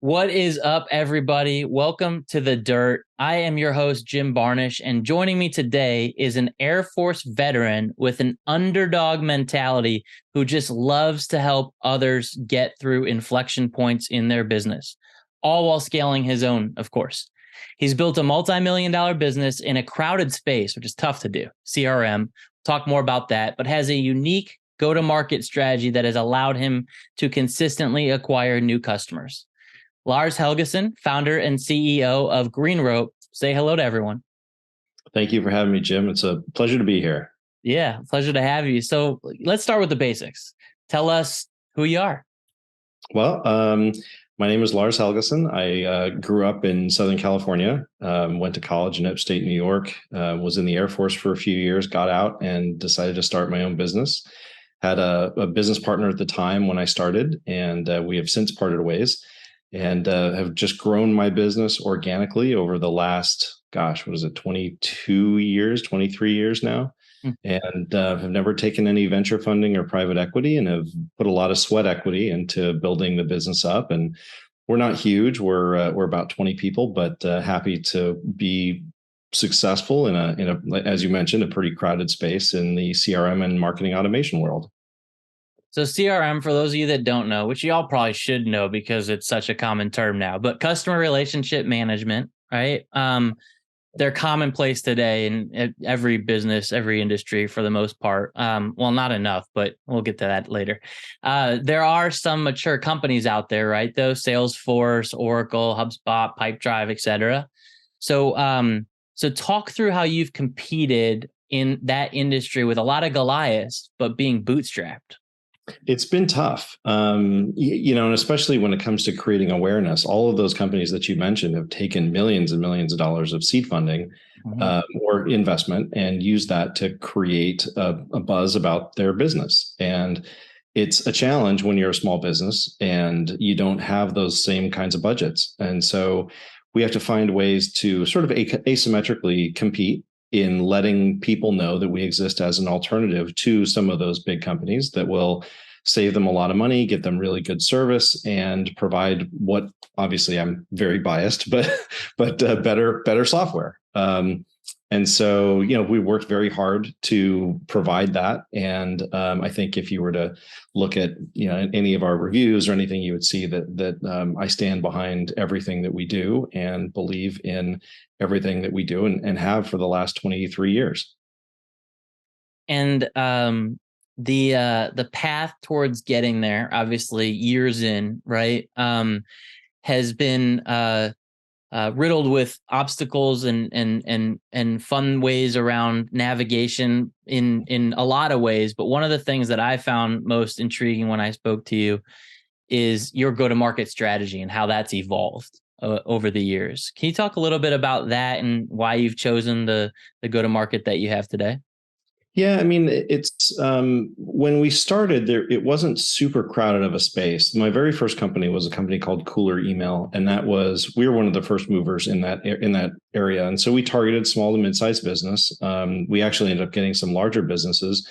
What is up, everybody? Welcome to The Dirt. I am your host, Jim Barnish, and joining me today is an Air Force veteran with an underdog mentality who just loves to help others get through inflection points in their business, all while scaling his own, of course. He's built a multi-million-dollar business in a crowded space, which is tough to do, CRM. Talk more about that, but has a unique go-to-market strategy that has allowed him to consistently acquire new customers. Lars Helgeson, founder and CEO of Green Rope. Say hello to everyone. Thank you for having me, Jim. It's a pleasure to be here. Yeah, pleasure to have you. So let's start with the basics. Tell us who you are. Well, my name is Lars Helgeson. I grew up in Southern California, went to college in upstate New York, was in the Air Force for a few years, got out and decided to start my own business. Had a business partner at the time when I started, and we have since parted ways. And have just grown my business organically over the last, 22 years, 23 years now. And have never taken any venture funding or private equity and have put a lot of sweat equity into building the business up. And we're not huge. We're about 20 people, but happy to be successful in a, as you mentioned, a pretty crowded space in the CRM and marketing automation world. So CRM, for those of you that don't know, which you all probably should know because it's such a common term now, but customer relationship management, right? They're commonplace today in every business, every industry for the most part. Well, not enough, but we'll get to that later. There are some mature companies out there, right? Those SalesForce, Oracle, HubSpot, Pipedrive, et cetera. So talk through how you've competed in that industry with a lot of Goliaths, but being bootstrapped. It's been tough, and especially when it comes to creating awareness. All of those companies that you mentioned have taken millions and millions of dollars of seed funding or investment and used that to create a buzz about their business. And it's a challenge when you're a small business and you don't have those same kinds of budgets. And so we have to find ways to sort of asymmetrically compete in letting people know that we exist as an alternative to some of those big companies that will save them a lot of money, get them really good service, and provide what, obviously I'm very biased, but better software. And so, we worked very hard to provide that. And I think if you were to look at, any of our reviews or anything, you would see that I stand behind everything that we do and believe in everything that we do and have for the last 23 years. And the path towards getting there, obviously years in, right, has been riddled with obstacles and fun ways around navigation in a lot of ways. But one of the things that I found most intriguing when I spoke to you is your go-to-market strategy and how that's evolved over the years. Can you talk a little bit about that and why you've chosen the go-to-market that you have today? Yeah, I mean, it's when we started there, it wasn't super crowded of a space. My very first company was a company called Cooler Email, and we were one of the first movers in that area. And so we targeted small to mid-sized business. We actually ended up getting some larger businesses,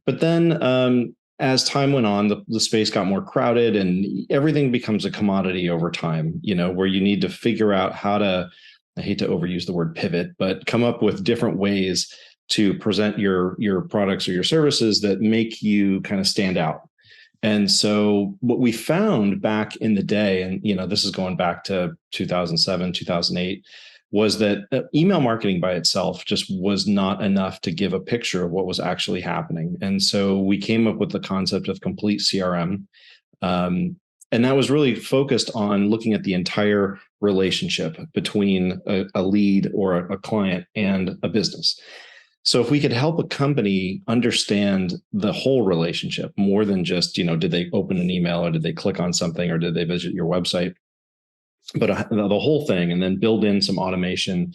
but then as time went on, the space got more crowded, and everything becomes a commodity over time. Where you need to figure out how to, I hate to overuse the word pivot, but come up with different ways to present your products or your services that make you kind of stand out. And so what we found back in the day, and this is going back to 2007, 2008, was that email marketing by itself just was not enough to give a picture of what was actually happening. And so we came up with the concept of complete CRM. And that was really focused on looking at the entire relationship between a lead or a client and a business. So if we could help a company understand the whole relationship more than just, did they open an email or did they click on something or did they visit your website, but the whole thing, and then build in some automation,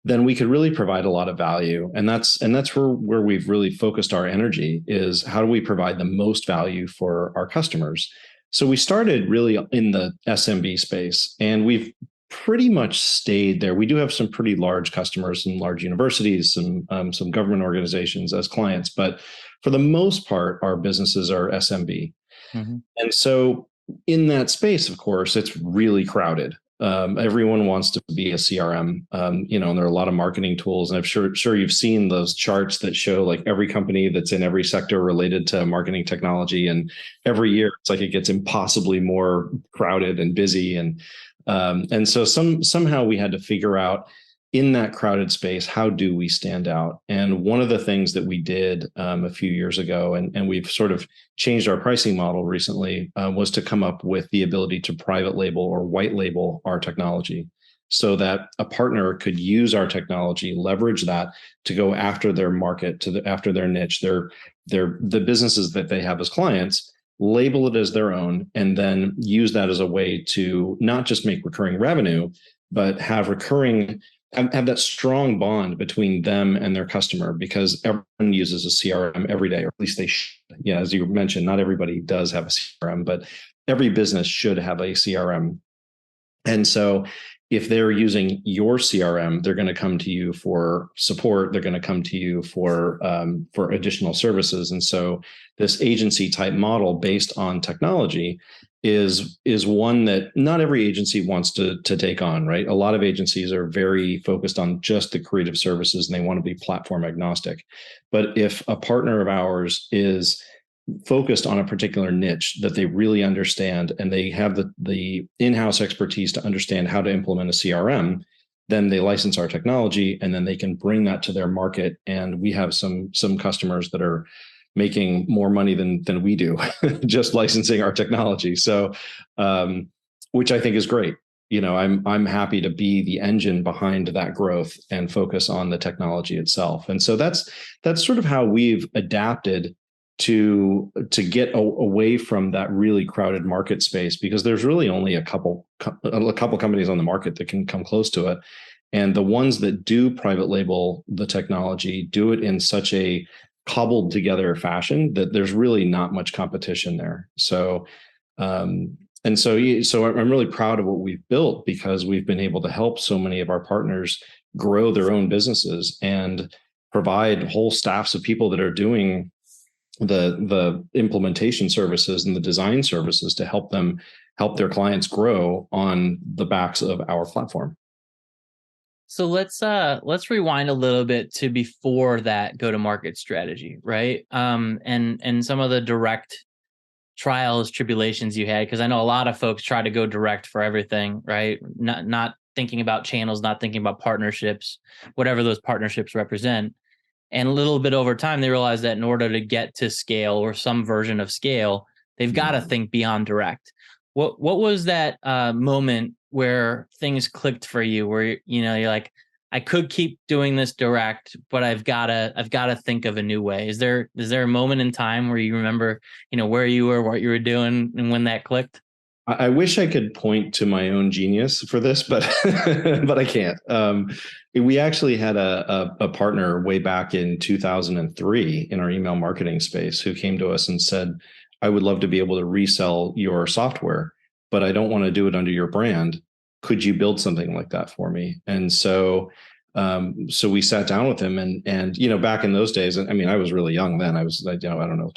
then we could really provide a lot of value. And that's where we've really focused our energy, is how do we provide the most value for our customers? So we started really in the SMB space, and we've pretty much stayed there. We do have some pretty large customers, some large universities, some government organizations as clients, but for the most part, our businesses are SMB. Mm-hmm. And so in that space, of course, it's really crowded. Everyone wants to be a CRM, and there are a lot of marketing tools. And I'm sure you've seen those charts that show like every company that's in every sector related to marketing technology. And every year it's like it gets impossibly more crowded and busy. And so somehow we had to figure out in that crowded space, how do we stand out? And one of the things that we did a few years ago, and we've sort of changed our pricing model recently, was to come up with the ability to private label or white label our technology so that a partner could use our technology, leverage that to go after their market, after their niche, the businesses that they have as clients, label it as their own, and then use that as a way to not just make recurring revenue, but have that strong bond between them and their customer, because everyone uses a CRM every day, or at least they should. Yeah, as you mentioned, not everybody does have a CRM, but every business should have a CRM. And so if they're using your CRM, they're going to come to you for support. They're going to come to you for additional services. And so this agency type model based on technology is one that not every agency wants to take on, right? A lot of agencies are very focused on just the creative services and they want to be platform agnostic. But if a partner of ours is focused on a particular niche that they really understand and they have the in-house expertise to understand how to implement a CRM, then they license our technology and then they can bring that to their market. And we have some customers that are making more money than we do just licensing our technology. So, which I think is great. I'm happy to be the engine behind that growth and focus on the technology itself. And so that's sort of how we've adapted to get away from that really crowded market space, because there's really only a couple companies on the market that can come close to it. And the ones that do private label the technology do it in such a cobbled together fashion that there's really not much competition there. So, so I'm really proud of what we've built, because we've been able to help so many of our partners grow their own businesses and provide whole staffs of people that are doing the implementation services and the design services to help their clients grow on the backs of our platform. So let's rewind a little bit to before that go-to-market strategy, right? And some of the direct trials, tribulations you had, because I know a lot of folks try to go direct for everything, right? Not thinking about channels, not thinking about partnerships, whatever those partnerships represent. And a little bit over time, they realize that in order to get to scale or some version of scale, they've got to think beyond direct. What was that moment where things clicked for you, where you're like, I could keep doing this direct, but I've got to think of a new way? Is there a moment in time where you remember, where you were, what you were doing, and when that clicked? I wish I could point to my own genius for this, but but I can't. We actually had a partner way back in 2003 in our email marketing space who came to us and said, I would love to be able to resell your software, but I don't want to do it under your brand. Could you build something like that for me? And so we sat down with him and back in those days, I mean, I was really young then. I was, I don't know,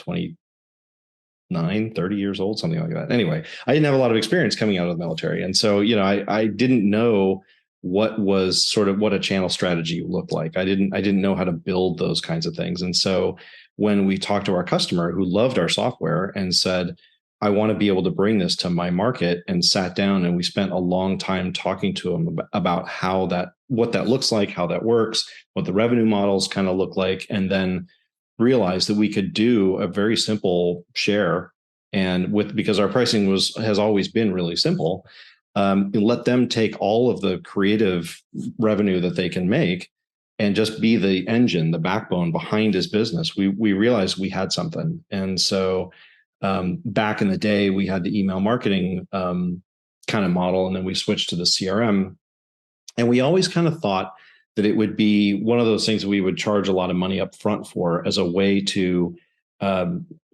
30 years old, something like that. Anyway, I didn't have a lot of experience coming out of the military. And so, I didn't know what a channel strategy looked like. I didn't know how to build those kinds of things. And so when we talked to our customer who loved our software and said, I want to be able to bring this to my market, and sat down and we spent a long time talking to them about what that looks like, how that works, what the revenue models kind of look like, and then realized that we could do a very simple share, and because our pricing has always been really simple, let them take all of the creative revenue that they can make and just be the engine, the backbone behind his business. We realized we had something. And so back in the day, we had the email marketing kind of model, and then we switched to the CRM. And we always kind of thought that it would be one of those things that we would charge a lot of money up front for, as a way to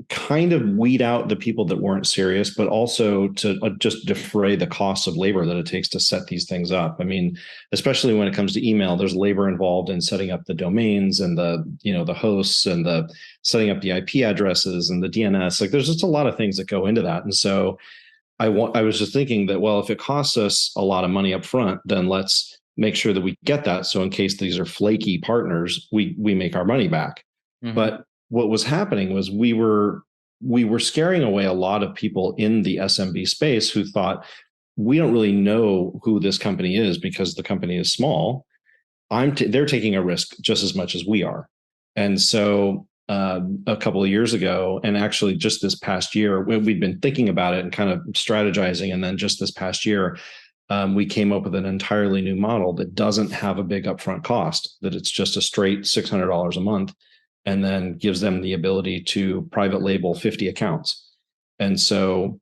kind of weed out the people that weren't serious, but also to just defray the costs of labor that it takes to set these things up. I mean, especially when it comes to email, there's labor involved in setting up the domains and the hosts and the setting up the IP addresses and the DNS. Like, there's just a lot of things that go into that. And so I was just thinking that, well, if it costs us a lot of money up front, then let's make sure that we get that. So in case these are flaky partners, we make our money back. Mm-hmm. But what was happening was we were scaring away a lot of people in the SMB space who thought, we don't really know who this company is because the company is small. They're taking a risk just as much as we are. And so a couple of years ago, and actually just this past year, we'd been thinking about it and kind of strategizing. And then just this past year, we came up with an entirely new model that doesn't have a big upfront cost, that it's just a straight $600 a month, and then gives them the ability to private label 50 accounts. And so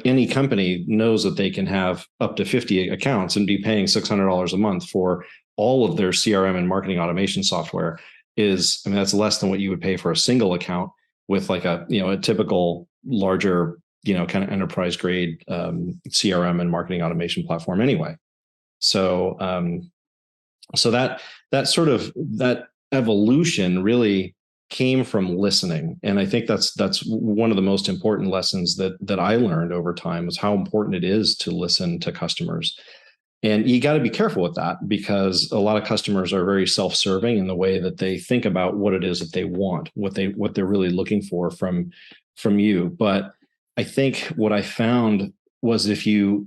any company knows that they can have up to 50 accounts and be paying $600 a month for all of their CRM and marketing automation software. That's less than what you would pay for a single account with like a typical larger, kind of enterprise grade CRM and marketing automation platform anyway. So, so that sort of that evolution really came from listening. And I think that's one of the most important lessons that I learned over time, was how important it is to listen to customers. And you got to be careful with that, because a lot of customers are very self-serving in the way that they think about what it is that they want, what they're really looking for from you. But I think what I found was if you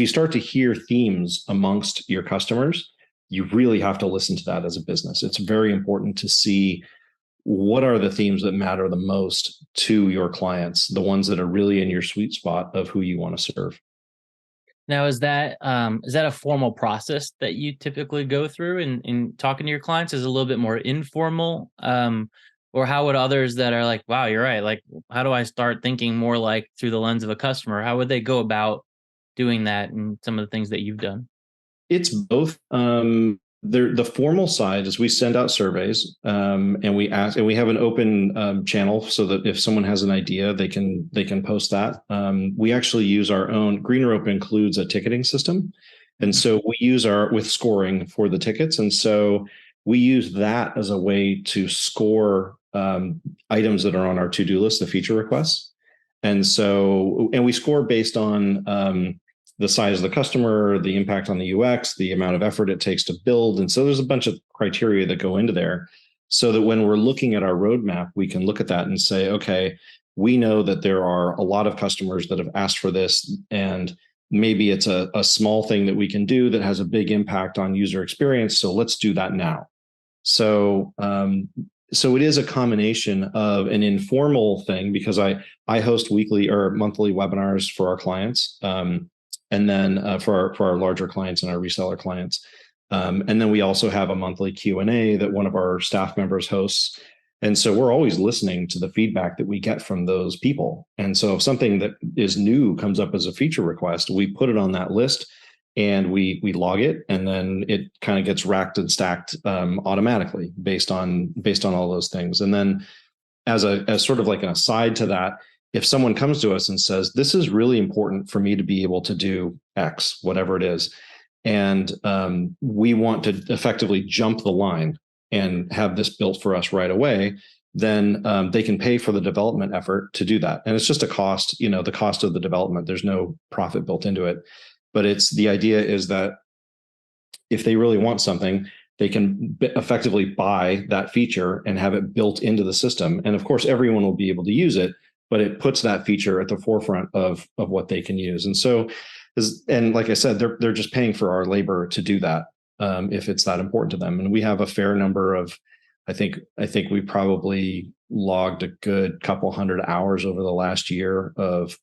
start to hear themes amongst your customers, you really have to listen to that as a business. It's very important to see what are the themes that matter the most to your clients, the ones that are really in your sweet spot of who you want to serve. Now, is that a formal process that you typically go through in talking to your clients? Is it a little bit more informal? Or how would others that are like, wow, you're right, like, how do I start thinking more like through the lens of a customer? How would they go about doing that, and some of the things that you've done? It's both. The formal side is we send out surveys, and we ask, and we have an open channel so that if someone has an idea, they can post that. We actually use our own. Green Rope includes a ticketing system, and so we use with scoring for the tickets, and so we use that as a way to score items that are on our to-do list, the feature requests, and we score based on the size of the customer, the impact on the UX, the amount of effort it takes to build. And so there's a bunch of criteria that go into there, so that when we're looking at our roadmap, we can look at that and say, okay, we know that there are a lot of customers that have asked for this, and maybe it's a small thing that we can do that has a big impact on user experience. So let's do that now. So it is a combination of an informal thing, because I host weekly or monthly webinars for our clients. And then for our larger clients and our reseller clients. And then we also have a monthly Q&A that one of our staff members hosts. And so we're always listening to the feedback that we get from those people. And so if something that is new comes up as a feature request, we put it on that list and we log it, and then it kind of gets racked and stacked automatically based on all those things. And then as sort of like an aside to that, if someone comes to us and says, this is really important for me to be able to do X, whatever it is, and we want to effectively jump the line and have this built for us right away, then they can pay for the development effort to do that. And it's just a cost, the cost of the development. There's no profit built into it. But the idea is that if they really want something, they can effectively buy that feature and have it built into the system. And of course, everyone will be able to use it, but it puts that feature at the forefront of what they can use. And so, and like I said, they're just paying for our labor to do that, if it's that important to them. And we have a fair number of, I think we probably logged a good couple hundred hours over the last year of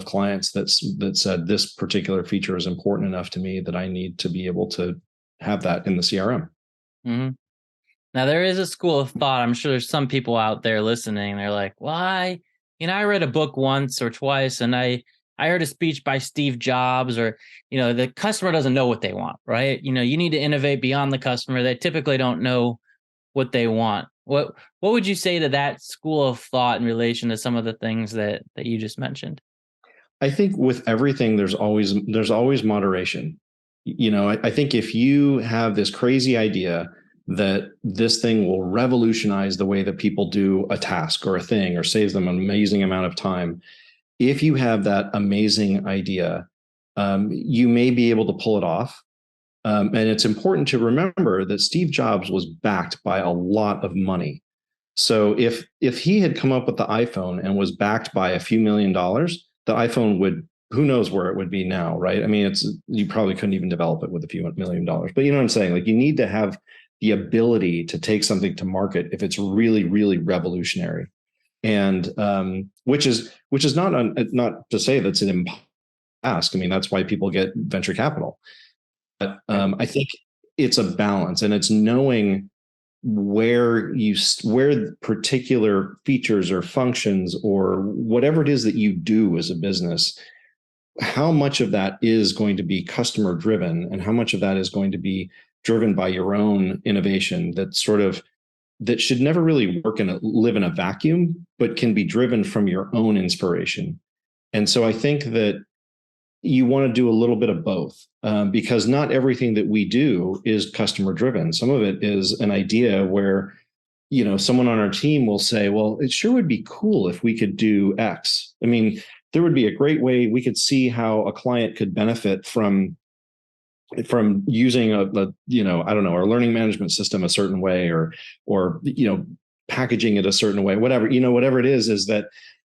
clients that said this particular feature is important enough to me that I need to be able to have that in the CRM. Mm-hmm. Now, there is a school of thought. I'm sure there's some people out there listening. They're like, well, I read a book once or twice, and I heard a speech by Steve Jobs, or, the customer doesn't know what they want, right? You need to innovate beyond the customer. They typically don't know what they want. What would you say to that school of thought in relation to some of the things that you just mentioned? I think with everything, there's always moderation. I think if you have this crazy idea that this thing will revolutionize the way that people do a task or a thing, or saves them an amazing amount of time, if you have that amazing idea, you may be able to pull it off. And it's important to remember that Steve Jobs was backed by a lot of money. So if he had come up with the iPhone and was backed by a few $1,000,000, the iPhone would, who knows where it would be now, right? I mean, you probably couldn't even develop it with a few $1,000,000. But you know what I'm saying? Like, you need to have the ability to take something to market if it's really, really revolutionary. And which is not to say that's an impossible ask. I mean, that's why people get venture capital. But I think it's a balance, and it's knowing where particular features or functions or whatever it is that you do as a business, how much of that is going to be customer driven and how much of that is going to be driven by your own innovation that should never really live in a vacuum, but can be driven from your own inspiration. And so I think that you want to do a little bit of both, because not everything that we do is customer driven. Some of it is an idea where, someone on our team will say, well, it sure would be cool if we could do X. I mean, there would be a great way we could see how a client could benefit from using I don't know, our learning management system a certain way, or packaging it a certain way, whatever it is that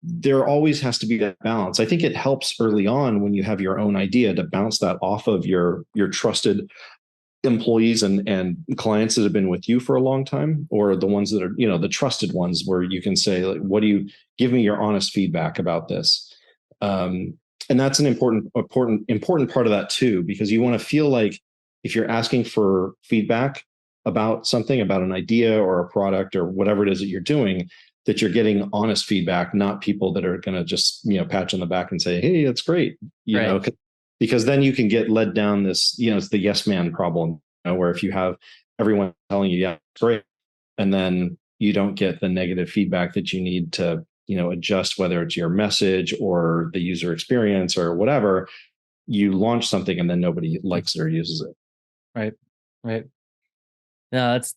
there always has to be that balance. I think it helps early on when you have your own idea to bounce that off of your trusted employees and clients that have been with you for a long time, or the ones that are, the trusted ones, where you can say, like, what do you give me your honest feedback about this? And that's an important part of that too, because you want to feel like if you're asking for feedback about something, about an idea or a product or whatever it is that you're doing, that you're getting honest feedback, not people that are going to just, pat you on the back and say, hey, that's great, Right. because then you can get led down this, it's the yes man problem, where if you have everyone telling you, yeah, it's great, and then you don't get the negative feedback that you need to, adjust, whether it's your message or the user experience or whatever, you launch something and then nobody likes it or uses it. Right. Right. No, it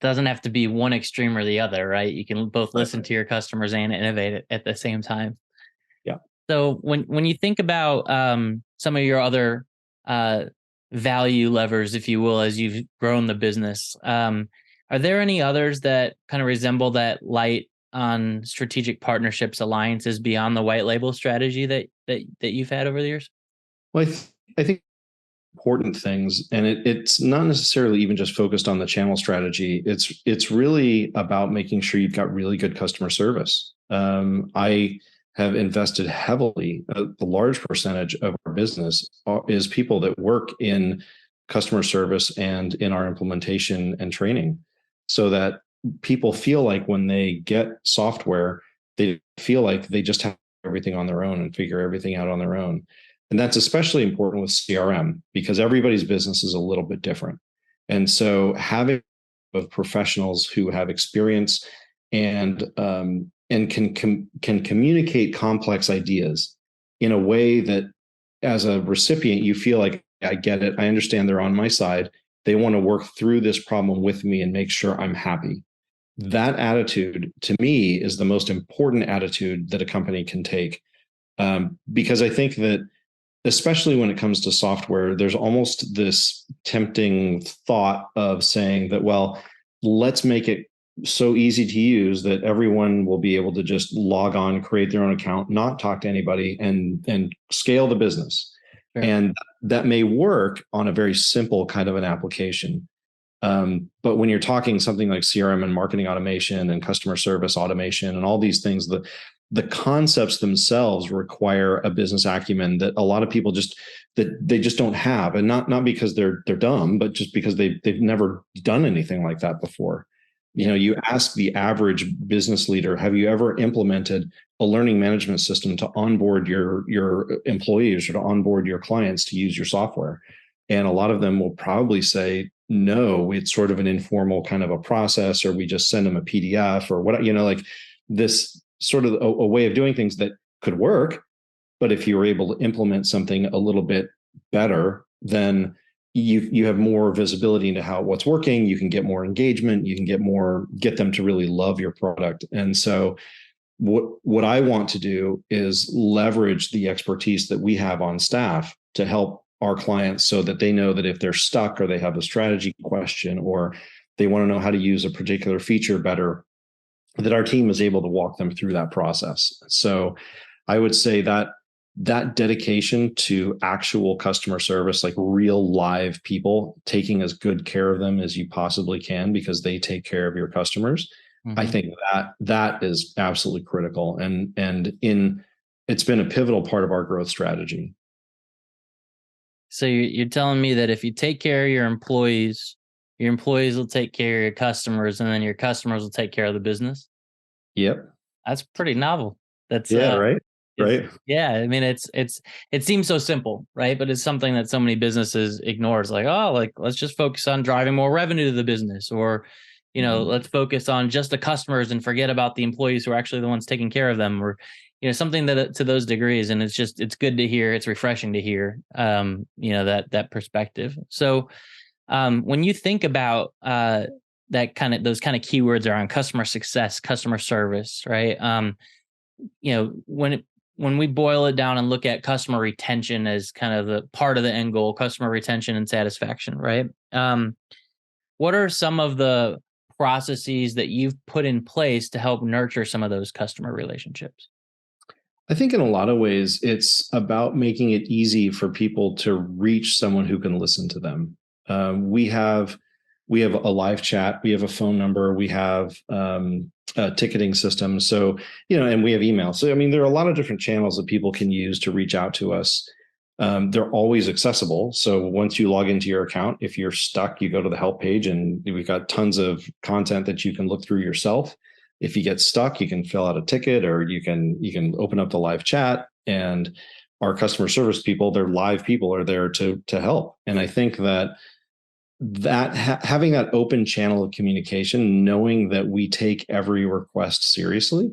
doesn't have to be one extreme or the other, right? You can both listen to your customers and innovate at the same time. Yeah. So when you think about some of your other value levers, if you will, as you've grown the business, are there any others that kind of resemble that light on strategic partnerships, alliances beyond the white label strategy that you've had over the years? Well, I think important things, and it's not necessarily even just focused on the channel strategy. It's really about making sure you've got really good customer service. I have invested heavily. A large percentage of our business is people that work in customer service and in our implementation and training, so that people feel like when they get software, they feel like they just have everything on their own and figure everything out on their own. And that's especially important with CRM, because everybody's business is a little bit different. And so having of professionals who have experience and can communicate complex ideas in a way that, as a recipient, you feel like, I get it, I understand, they're on my side, they want to work through this problem with me and make sure I'm happy. That attitude, to me, is the most important attitude that a company can take, because I think that, especially when it comes to software, there's almost this tempting thought of saying that, well, let's make it so easy to use that everyone will be able to just log on, create their own account, not talk to anybody, and scale the business. Sure. And that may work on a very simple kind of an application. But when you're talking something like CRM and marketing automation and customer service automation and all these things, the concepts themselves require a business acumen that a lot of people just don't have, and not because they're dumb, but just because they've never done anything like that before. You ask the average business leader, have you ever implemented a learning management system to onboard your employees or to onboard your clients to use your software? And a lot of them will probably say, no, it's sort of an informal kind of a process, or we just send them a PDF or what, like this sort of a way of doing things that could work. But if you were able to implement something a little bit better, then you have more visibility into what's working. You can get more engagement. You can get them to really love your product. And so what I want to do is leverage the expertise that we have on staff to help our clients so that they know that if they're stuck or they have a strategy question or they want to know how to use a particular feature better, that our team is able to walk them through that process. So I would say that dedication to actual customer service, like real live people, taking as good care of them as you possibly can because they take care of your customers. Mm-hmm. I think that is absolutely critical. And it's been a pivotal part of our growth strategy. So you're telling me that if you take care of your employees will take care of your customers, and then your customers will take care of the business? Yep. That's pretty novel. That's right. Right. Yeah. I mean, it seems so simple, right? But it's something that so many businesses ignore. It's like, oh, like, let's just focus on driving more revenue to the business, or, let's focus on just the customers and forget about the employees who are actually the ones taking care of them, or, something that to those degrees. And it's good to hear. It's refreshing to hear, that perspective. So, when you think about, those kind of keywords around customer success, customer service, right? When we boil it down and look at customer retention as kind of the part of the end goal, customer retention and satisfaction, right? What are some of the processes that you've put in place to help nurture some of those customer relationships? I think in a lot of ways, it's about making it easy for people to reach someone who can listen to them. We have a live chat, we have a phone number, we have a ticketing system. So, and we have email. So, I mean, there are a lot of different channels that people can use to reach out to us. They're always accessible. So once you log into your account, if you're stuck, you go to the help page and we've got tons of content that you can look through yourself. If you get stuck, you can fill out a ticket, or you can open up the live chat, and our customer service people, they're live people, are there to help. And I think that having that open channel of communication, knowing that we take every request seriously,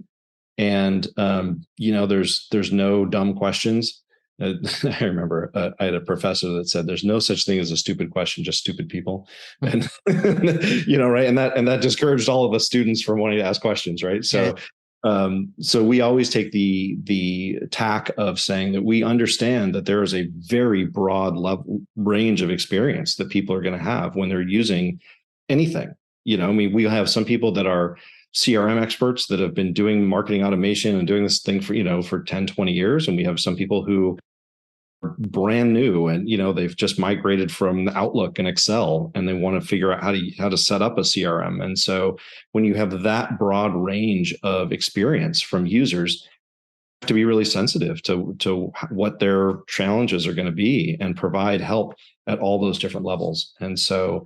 and there's no dumb questions. I remember I had a professor that said, "There's no such thing as a stupid question, just stupid people," and right, and that discouraged all of us students from wanting to ask questions, right? So. So we always take the tack of saying that we understand that there is a very broad range of experience that people are going to have when they're using anything. I mean, we have some people that are CRM experts that have been doing marketing automation and doing this thing for 10, 20 years. And we have some people who are brand new and, they've just migrated from Outlook and Excel, and they want to figure out how to set up a CRM. And so when you have that broad range of experience from users, you have to be really sensitive to what their challenges are going to be and provide help at all those different levels. And so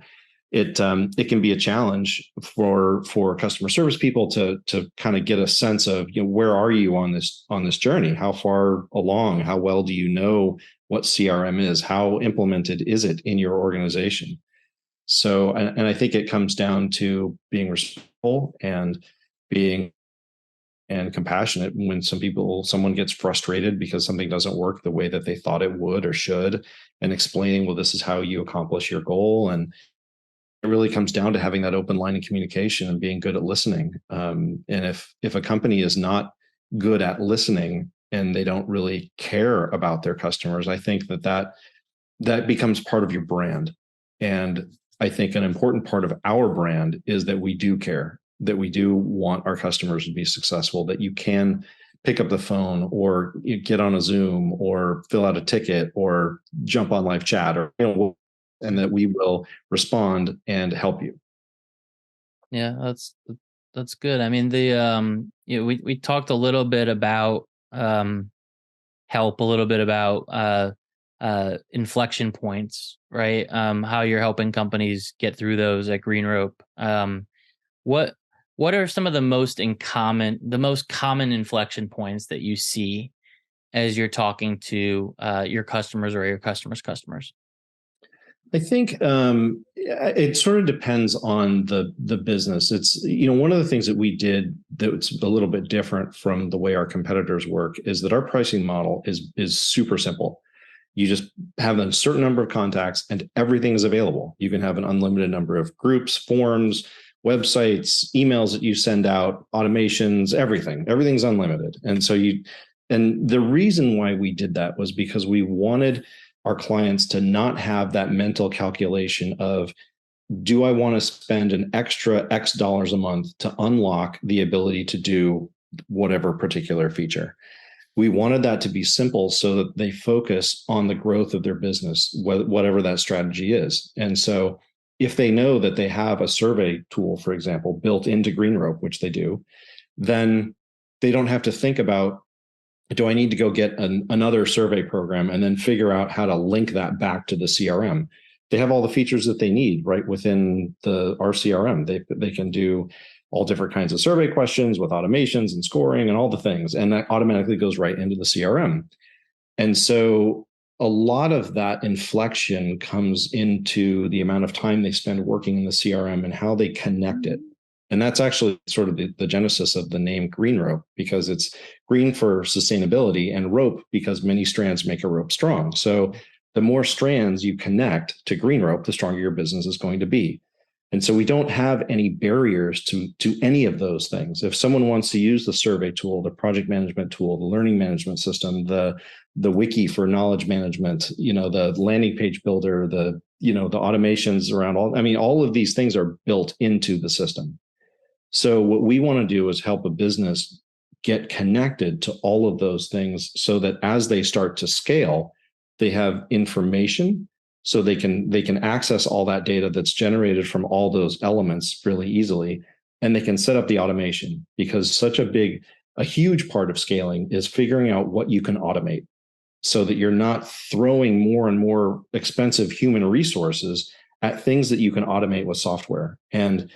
it can be a challenge for customer service people to kind of get a sense of, where are you on this journey? How far along? How well do you know what CRM is? How implemented is it in your organization? So, and I think it comes down to being respectful and being compassionate when someone gets frustrated because something doesn't work the way that they thought it would or should, and explaining, well, this is how you accomplish your goal. And it really comes down to having that open line of communication and being good at listening. And if a company is not good at listening and they don't really care about their customers, I think that becomes part of your brand. And I think an important part of our brand is that we do care, that we do want our customers to be successful, that you can pick up the phone or you get on a Zoom or fill out a ticket or jump on live chat, or and that we will respond and help you. Yeah, that's good. I mean, we talked a little bit about help, a little bit about inflection points, right? How you're helping companies get through those at Green Rope. What are some of the most common inflection points that you see as you're talking to your customers or your customers' customers? I think it sort of depends on the business. It's, one of the things that we did that's a little bit different from the way our competitors work is that our pricing model is super simple. You just have a certain number of contacts and everything is available. You can have an unlimited number of groups, forms, websites, emails that you send out, automations, everything's unlimited. And the reason why we did that was because we wanted our clients to not have that mental calculation of, do I want to spend an extra X dollars a month to unlock the ability to do whatever particular feature? We wanted that to be simple so that they focus on the growth of their business, whatever that strategy is. And so if they know that they have a survey tool, for example, built into GreenRope, which they do, then they don't have to think about, do I need to go get another survey program and then figure out how to link that back to the CRM? They have all the features that they need right within our CRM. They can do all different kinds of survey questions with automations and scoring and all the things. And that automatically goes right into the CRM. And so a lot of that inflection comes into the amount of time they spend working in the CRM and how they connect it. And that's actually sort of the genesis of the name GreenRope, because it's green for sustainability and rope because many strands make a rope strong. So the more strands you connect to GreenRope, the stronger your business is going to be. And so we don't have any barriers to any of those things. If someone wants to use the survey tool, the project management tool, the learning management system, the wiki for knowledge management, the landing page builder, the automations around all of these things are built into the system. So what we want to do is help a business get connected to all of those things so that as they start to scale, they have information so they can access all that data that's generated from all those elements really easily, and they can set up the automation, because a huge part of scaling is figuring out what you can automate so that you're not throwing more and more expensive human resources at things that you can automate with software. And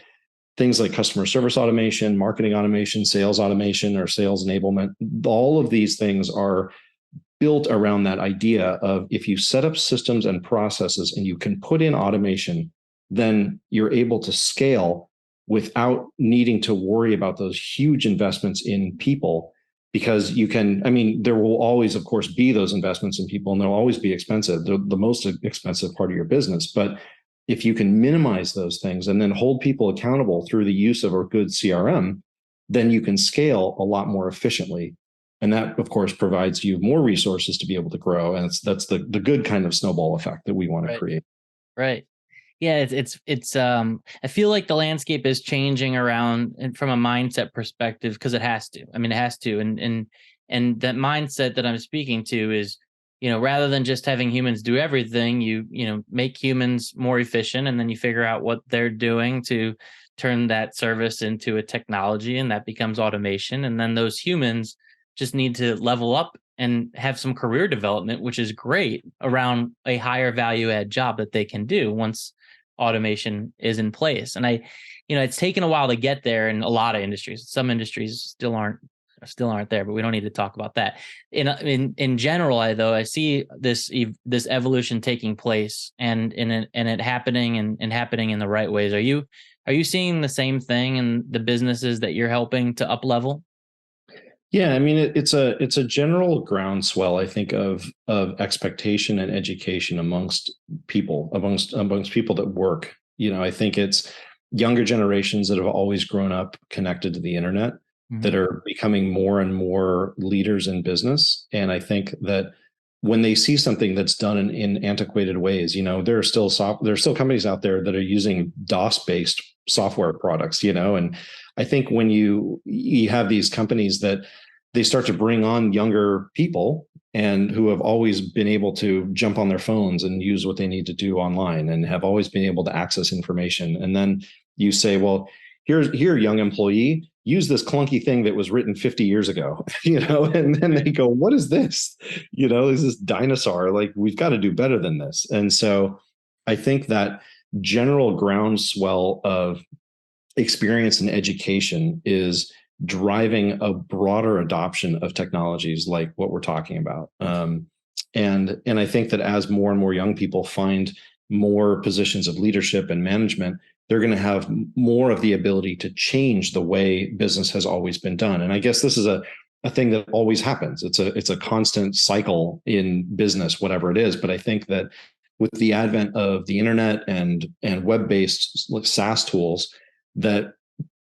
things like customer service automation, marketing automation, sales automation, or sales enablement, all of these things are built around that idea of, if you set up systems and processes and you can put in automation, then you're able to scale without needing to worry about those huge investments in people, because there will always, of course, be those investments in people, and they'll always be expensive. They're the most expensive part of your business. But if you can minimize those things and then hold people accountable through the use of a good CRM, then you can scale a lot more efficiently. And that, of course, provides you more resources to be able to grow. And that's the good kind of snowball effect that we want to create. Right. Yeah. It's I feel like the landscape is changing around, and from a mindset perspective, because it has to. It has to. And that mindset that I'm speaking to is, rather than just having humans do everything, you make humans more efficient, and then you figure out what they're doing to turn that service into a technology, and that becomes automation. And then those humans just need to level up and have some career development, which is great, around a higher value add job that they can do once automation is in place. And it's taken a while to get there in a lot of industries. Some industries still aren't there, but we don't need to talk about that. In general, I see this evolution taking place and it happening and happening in the right ways. Are you seeing the same thing in the businesses that you're helping to up level? Yeah, it's a general groundswell, I think, of expectation and education amongst people that work. I think it's younger generations that have always grown up connected to the internet that are becoming more and more leaders in business. And I think that when they see something that's done in antiquated ways, there are still companies out there that are using DOS-based software products, and I think when you have these companies that they start to bring on younger people and who have always been able to jump on their phones and use what they need to do online and have always been able to access information. And then you say, well, here, young employee, use this clunky thing that was written 50 years ago, and then they go, what is this? Is this dinosaur? Like, we've got to do better than this. And so I think that general groundswell of experience and education is driving a broader adoption of technologies like what we're talking about. And I think that as more and more young people find more positions of leadership and management, they're going to have more of the ability to change the way business has always been done. And I guess this is a thing that always happens. It's a constant cycle in business, whatever it is. But I think that with the advent of the internet and web-based SaaS tools, that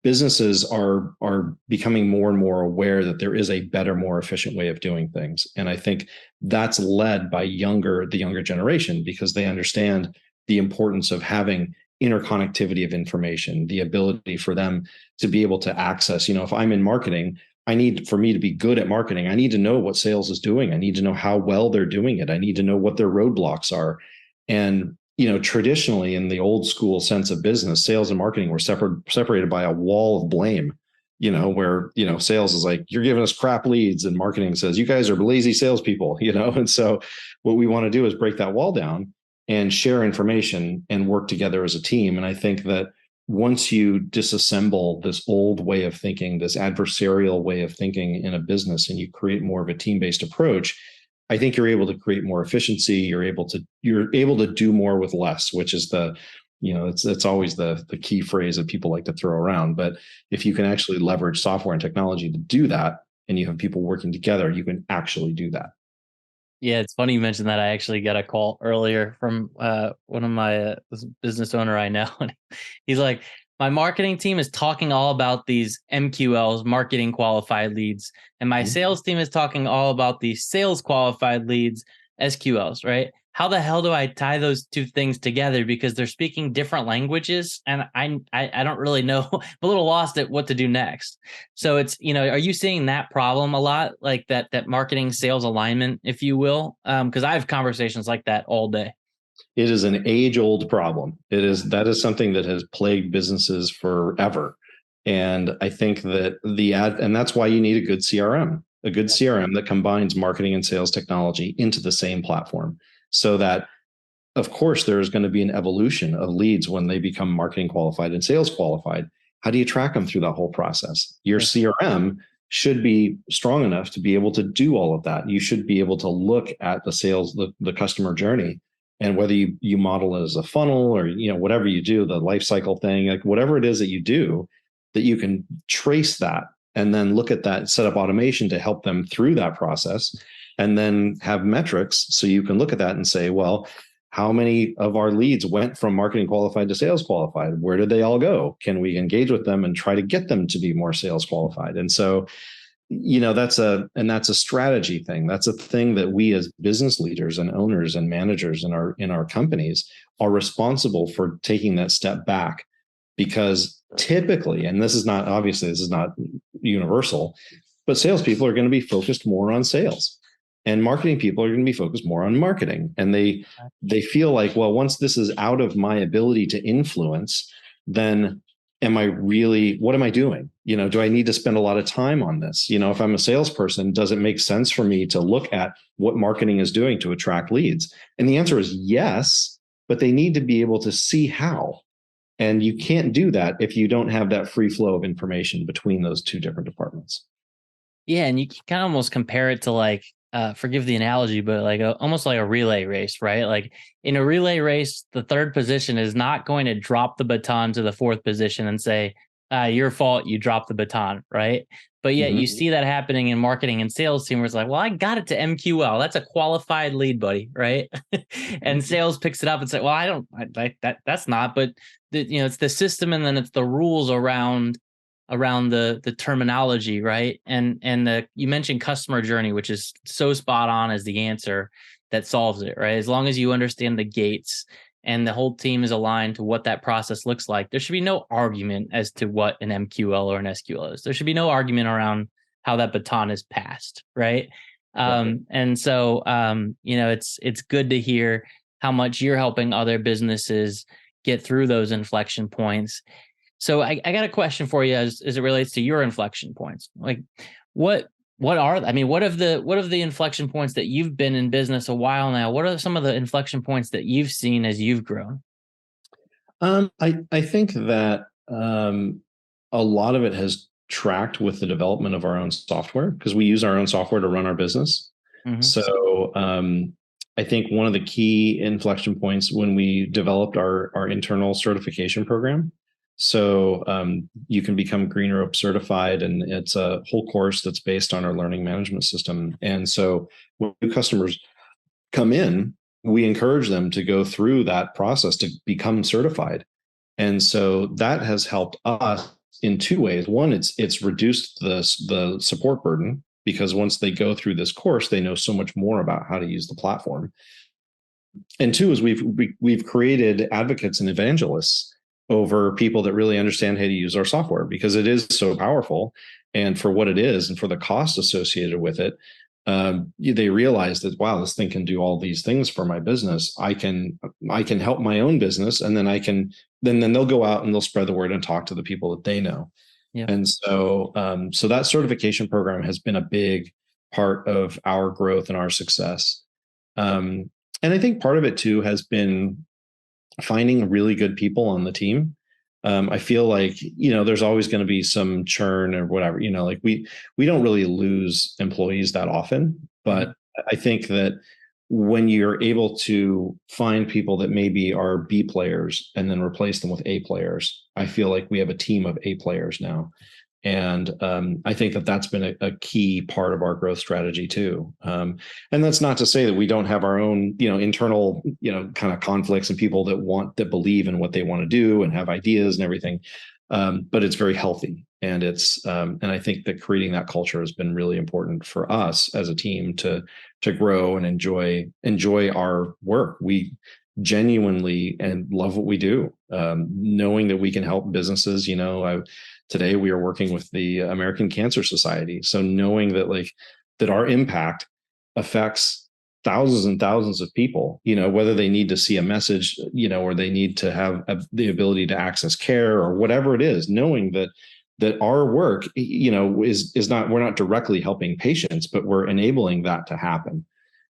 businesses are becoming more and more aware that there is a better, more efficient way of doing things. And I think that's led by the younger generation, because they understand the importance of having interconnectivity of information, the ability for them to be able to access, if I'm in marketing, for me to be good at marketing, I need to know what sales is doing. I need to know how well they're doing it. I need to know what their roadblocks are. And traditionally in the old school sense of business, sales and marketing were separated by a wall of blame, where, sales is like, you're giving us crap leads, and marketing says, you guys are lazy salespeople, And so what we want to do is break that wall down and share information and work together as a team. And I think that once you disassemble this old way of thinking, this adversarial way of thinking in a business, and you create more of a team-based approach, I think you're able to create more efficiency. You're able to do more with less, which is it's always the key phrase that people like to throw around. But if you can actually leverage software and technology to do that, and you have people working together, you can actually do that. Yeah, it's funny you mentioned that. I actually got a call earlier from one of my business owner I know. And he's like, my marketing team is talking all about these MQLs, marketing qualified leads, and my sales team is talking all about these sales qualified leads, SQLs, right? How the hell do I tie those two things together? Because they're speaking different languages, and I don't really know. I'm a little lost at what to do next. So it's, are you seeing that problem a lot, like that marketing sales alignment, if you will? Because I have conversations like that all day. It is an age-old problem. That is something that has plagued businesses forever. And I think that and that's why you need a good CRM that combines marketing and sales technology into the same platform, so that, of course, there's going to be an evolution of leads when they become marketing qualified and sales qualified. How do you track them through that whole process? Your CRM should be strong enough to be able to do all of that. You should be able to look at the sales, the customer journey, and whether you model it as a funnel or whatever you do, the life cycle thing, like whatever it is that you do, that you can trace that and then look at that, set up automation to help them through that process, and then have metrics so you can look at that and say, well, how many of our leads went from marketing qualified to sales qualified? Where did they all go? Can we engage with them and try to get them to be more sales qualified? And so, that's a strategy thing. That's a thing that we as business leaders and owners and managers in our companies are responsible for taking that step back, because typically, and this is not universal, but salespeople are going to be focused more on sales, and marketing people are going to be focused more on marketing. And they feel like, well, once this is out of my ability to influence, then what am I doing? Do I need to spend a lot of time on this? If I'm a salesperson, does it make sense for me to look at what marketing is doing to attract leads? And the answer is yes, but they need to be able to see how. And you can't do that if you don't have that free flow of information between those two different departments. Yeah, and you can almost compare it to, like, forgive the analogy, but like almost like a relay race, right? Like in a relay race, the third position is not going to drop the baton to the fourth position and say, your fault, you dropped the baton, right? But yet you see that happening in marketing and sales team, where it's like, well, I got it to MQL. That's a qualified lead, buddy, right? And sales picks it up and say, well, that's not, but it's the system, and then it's the rules around the terminology, right? And you mentioned customer journey, which is so spot on as the answer that solves it, right? As long as you understand the gates and the whole team is aligned to what that process looks like, there should be no argument as to what an MQL or an SQL is. There should be no argument around how that baton is passed, right? And so it's good to hear how much you're helping other businesses get through those inflection points. So I got a question for you as it relates to your inflection points. Like what of the inflection points that you've been in business a while now? What are some of the inflection points that you've seen as you've grown? I think that a lot of it has tracked with the development of our own software, because we use our own software to run our business. So I think one of the key inflection points when we developed our internal certification program. So you can become Green Rope certified, and it's a whole course that's based on our learning management system. And so when new customers come in, we encourage them to go through that process to become certified. And so that has helped us in two ways. One, it's reduced the support burden, because once they go through this course, they know so much more about how to use the platform. And two is we've created advocates and evangelists over people that really understand how to use our software, because it is so powerful, and for what it is and for the cost associated with it. They realize that, wow, this thing can do all these things for my business. I can help my own business, and then then they'll go out and they'll spread the word and talk to the people that they know. Yeah. And so that certification program has been a big part of our growth and our success. And I think part of it too has been finding really good people on the team. I feel like, there's always going to be some churn or whatever, like we don't really lose employees that often, but I think that when you're able to find people that maybe are B players and then replace them with A players, I feel like we have a team of A players now. And I think that that's been a key part of our growth strategy too. And that's not to say that we don't have our own, internal, kind of conflicts and people that believe in what they want to do and have ideas and everything. But it's very healthy. And and I think that creating that culture has been really important for us as a team to grow and enjoy our work. We genuinely and love what we do, knowing that we can help businesses. Today we are working with the American Cancer Society. So knowing that our impact affects thousands and thousands of people, whether they need to see a message, or they need to have the ability to access care or whatever it is, knowing that our work, is not, we're not directly helping patients, but we're enabling that to happen.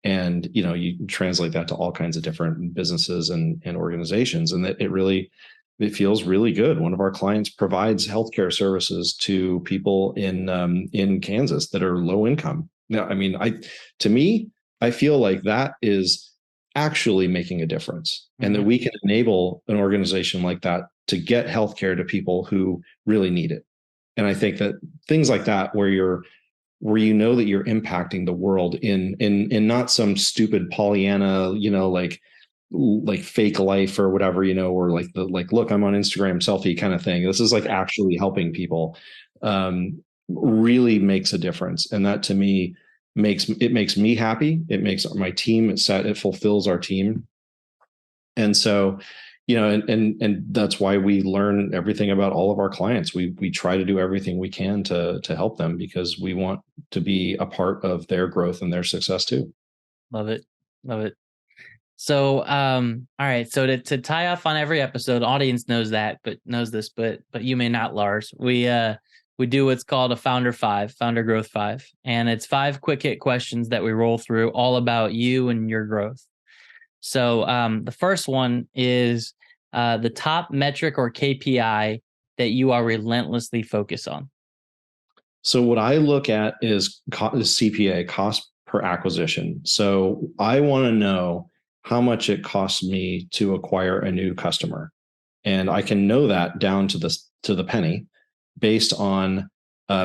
And, you translate that to all kinds of different businesses and organizations, and that it feels really good. One of our clients provides healthcare services to people in Kansas that are low income. Now, to me, I feel like that is actually making a difference, and that we can enable an organization like that to get healthcare to people who really need it. And I think that things like that, where that you're impacting the world in not some stupid Pollyanna, like fake life or whatever, or look, I'm on Instagram selfie kind of thing. This is like actually helping people, really makes a difference. And that to me makes me happy. It makes my team it fulfills our team. And so, and that's why we learn everything about all of our clients. We try to do everything we can to help them, because we want to be a part of their growth and their success too. Love it. Love it. So, all right. So to tie off on every episode, audience knows this, but you may not, Lars. We do what's called a founder growth 5. And it's 5 quick hit questions that we roll through, all about you and your growth. So the first one is the top metric or KPI that you are relentlessly focused on. So what I look at is CPA, cost per acquisition. So I want to know how much it costs me to acquire a new customer. And I can know that down to the penny based on,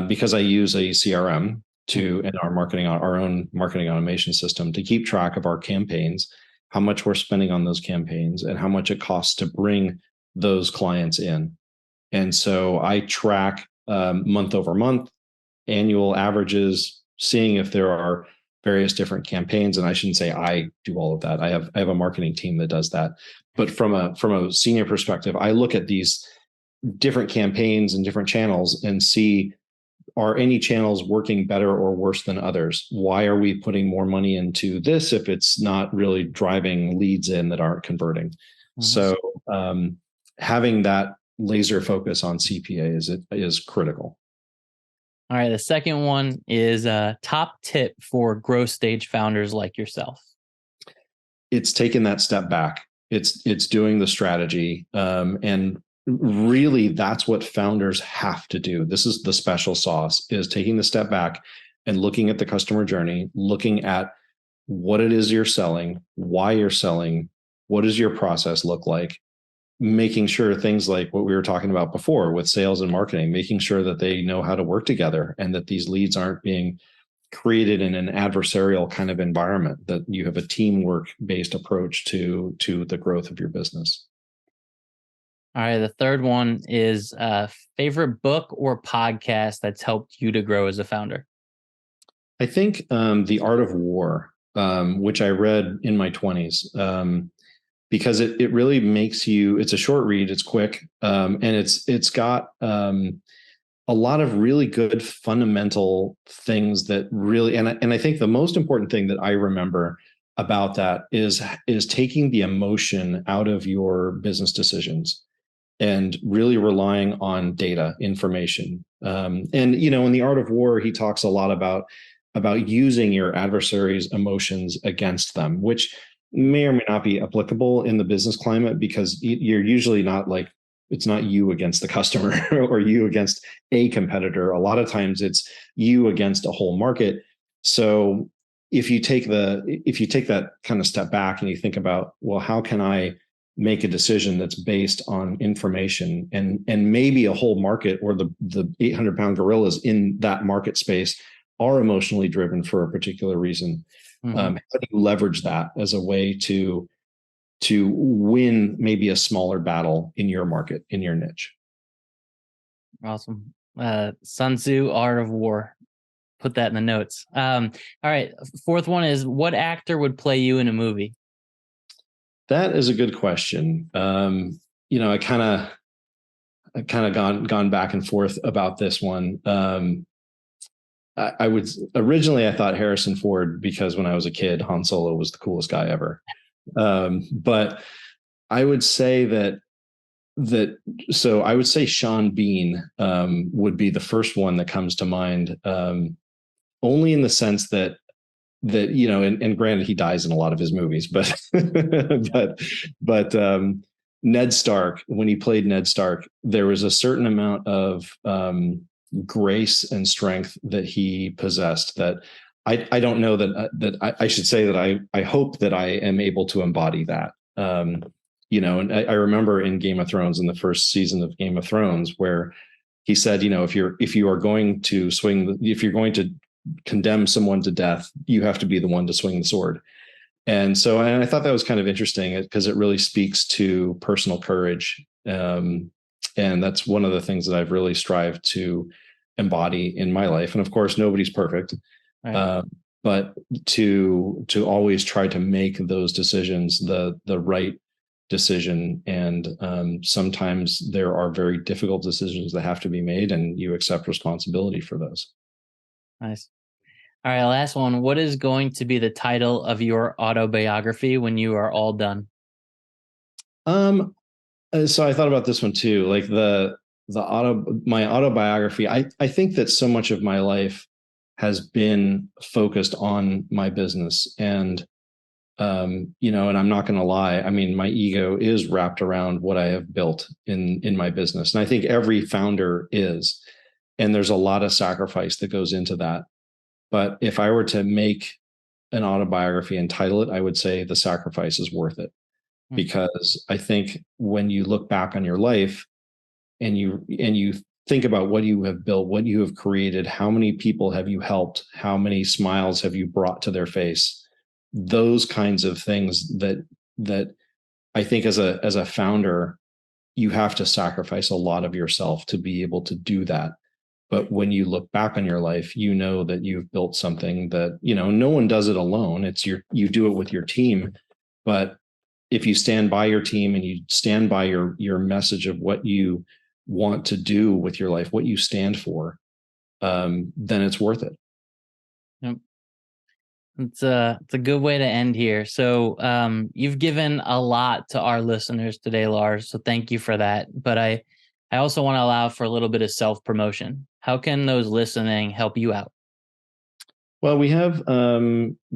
because I use a CRM in our own marketing automation system to keep track of our campaigns, how much we're spending on those campaigns, and how much it costs to bring those clients in. And so I track month over month, annual averages, seeing if there are various different campaigns. And I shouldn't say I do all of that. I have a marketing team that does that. But from a senior perspective, I look at these different campaigns and different channels and see, are any channels working better or worse than others? Why are we putting more money into this if it's not really driving leads in that aren't converting? Mm-hmm. So having that laser focus on CPA is critical. All right. The second one is a top tip for growth stage founders like yourself. It's taking that step back. It's doing the strategy. And really, that's what founders have to do. This is the special sauce, is taking the step back and looking at the customer journey, looking at what it is you're selling, why you're selling, what does your process look like, making sure things like what we were talking about before with sales and marketing, making sure that they know how to work together and that these leads aren't being created in an adversarial kind of environment, that you have a teamwork based approach to the growth of your business. All right. The third one is favorite book or podcast that's helped you to grow as a founder. I think The Art of War, which I read in my 20s, because it really makes you. It's a short read, it's quick, and it's got a lot of really good fundamental things that really. And I think the most important thing that I remember about that is taking the emotion out of your business decisions and really relying on data information. And in The Art of War, he talks a lot about using your adversary's emotions against them, which may or may not be applicable in the business climate, because you're usually not like, it's not you against the customer or you against a competitor. A lot of times it's you against a whole market. So if you take that kind of step back and you think about, well, how can I make a decision that's based on information, and maybe a whole market, or the 800-pound gorillas in that market space are emotionally driven for a particular reason. How do you leverage that as a way to win maybe a smaller battle in your market, in your niche? Awesome. Sun Tzu, Art of War. Put that in the notes. All right. Fourth one is, what actor would play you in a movie? That is a good question. I kind of gone back and forth about this one. I would originally, I thought Harrison Ford, because when I was a kid, Han Solo was the coolest guy ever. But I would say so I would say Sean Bean would be the first one that comes to mind, only in the sense that and granted, he dies in a lot of his movies, but Ned Stark, when he played Ned Stark, there was a certain amount of grace and strength that he possessed that I don't know that I should say that I hope that I am able to embody that. And I remember in Game of Thrones, in the first season of Game of Thrones, where he said, if you are going to if you're going to condemn someone to death, you have to be the one to swing the sword. And I thought that was kind of interesting, because it really speaks to personal courage. And that's one of the things that I've really strived to embody in my life. And of course, nobody's perfect, right. But to always try to make those decisions the right decision. And sometimes there are very difficult decisions that have to be made, and you accept responsibility for those. Nice. All right, last one. What is going to be the title of your autobiography when you are all done? So I thought about this one too, like my autobiography. I think that so much of my life has been focused on my business, and and I'm not going to lie. I mean, my ego is wrapped around what I have built in my business, and I think every founder is. And there's a lot of sacrifice that goes into that. But if I were to make an autobiography and title it, I would say The Sacrifice is Worth It. Because I think when you look back on your life and you think about what you have built, what you have created, how many people have you helped, how many smiles have you brought to their face, those kinds of things that I think as a founder, you have to sacrifice a lot of yourself to be able to do that. But when you look back on your life, you know that you've built something that, no one does it alone. You do it with your team. But if you stand by your team and you stand by your message of what you want to do with your life, what you stand for, then it's worth it. Yep. It's a good way to end here. So you've given a lot to our listeners today, Lars. So thank you for that. But I also want to allow for a little bit of self-promotion. How can those listening help you out? Well, we have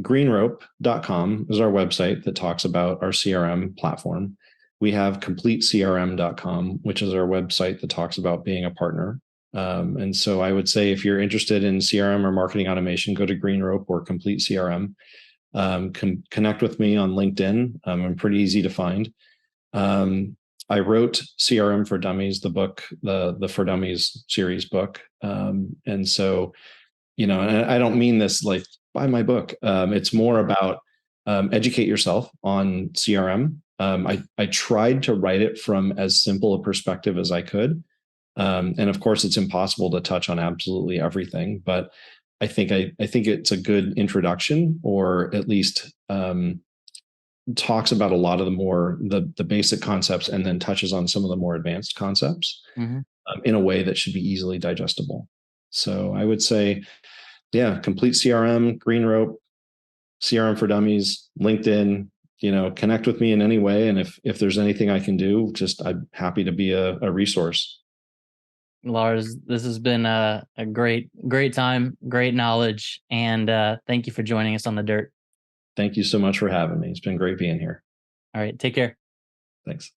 greenrope.com is our website that talks about our CRM platform. We have completecrm.com, which is our website that talks about being a partner. And so I would say, if you're interested in CRM or marketing automation, go to Greenrope or Complete CRM. Connect with me on LinkedIn. I'm pretty easy to find. I wrote CRM for Dummies, the book, the For Dummies series book. And so, and I don't mean this like buy my book. It's more about educate yourself on CRM, I tried to write it from as simple a perspective as I could. And of course, it's impossible to touch on absolutely everything, but I think it's a good introduction, or at least talks about a lot of the basic concepts, and then touches on some of the more advanced concepts in a way that should be easily digestible. So I would say, yeah, complete CRM, Green Rope, CRM for Dummies, LinkedIn. Connect with me in any way, and if there's anything I can do, I'm happy to be a resource. Lars, this has been a great time, great knowledge, and thank you for joining us on The Dirt. Thank you so much for having me. It's been great being here. All right, take care. Thanks.